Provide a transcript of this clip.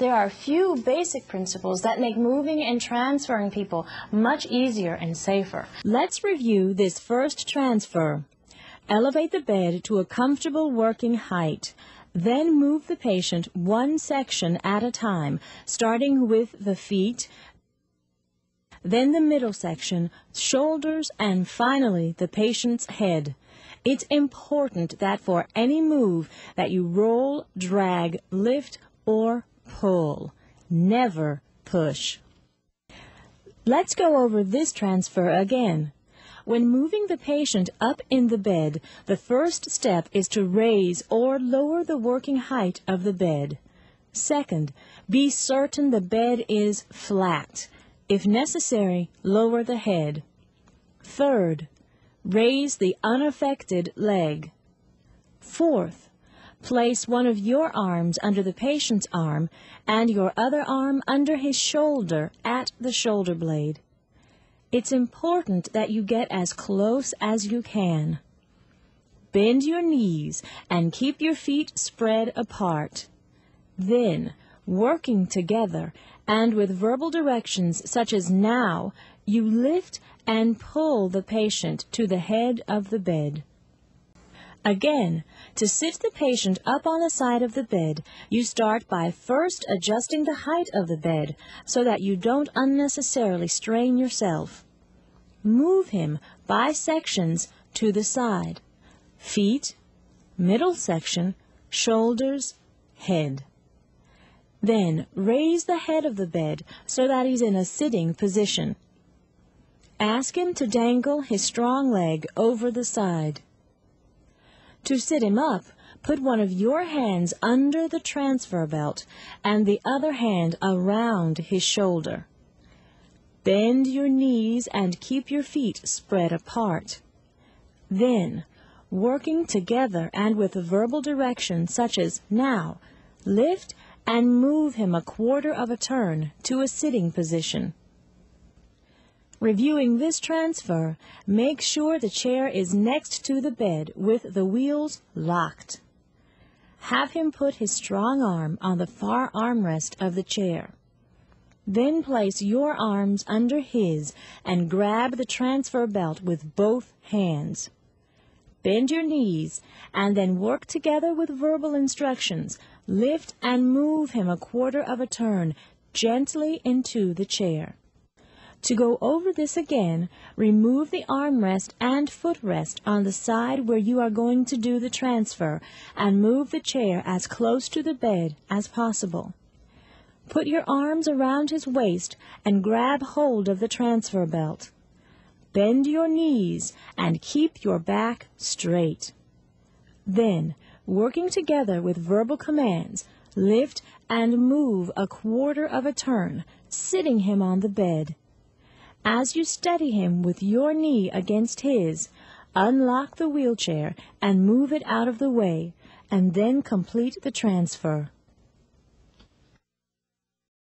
There are a few basic principles that make moving and transferring people much easier and safer. Let's review this first transfer. Elevate the bed to a comfortable working height. Then move the patient one section at a time, starting with the feet, then the middle section, shoulders, and finally the patient's head. It's important that for any move that you roll, drag, lift, or pull. Never push. Let's go over this transfer again. When moving the patient up in the bed, the first step is to raise or lower the working height of the bed. Second, be certain the bed is flat. If necessary, lower the head. Third, raise the unaffected leg. Fourth, place one of your arms under the patient's arm and your other arm under his shoulder at the shoulder blade. It's important that you get as close as you can. Bend your knees and keep your feet spread apart. Then, working together and with verbal directions such as now, you lift and pull the patient to the head of the bed. Again, to sit the patient up on the side of the bed, you start by first adjusting the height of the bed so that you don't unnecessarily strain yourself. Move him by sections to the side: feet, middle section, shoulders, head. Then raise the head of the bed so that he's in a sitting position. Ask him to dangle his strong leg over the side. To sit him up, put one of your hands under the transfer belt and the other hand around his shoulder. Bend your knees and keep your feet spread apart. Then, working together and with verbal directions such as now, lift and move him a quarter of a turn to a sitting position. Reviewing this transfer, make sure the chair is next to the bed with the wheels locked. Have him put his strong arm on the far armrest of the chair. Then place your arms under his and grab the transfer belt with both hands. Bend your knees and then work together with verbal instructions. Lift and move him a quarter of a turn gently into the chair. To go over this again, remove the armrest and footrest on the side where you are going to do the transfer and move the chair as close to the bed as possible. Put your arms around his waist and grab hold of the transfer belt. Bend your knees and keep your back straight. Then, working together with verbal commands, lift and move a quarter of a turn, sitting him on the bed. As you steady him with your knee against his, unlock the wheelchair and move it out of the way, and then complete the transfer.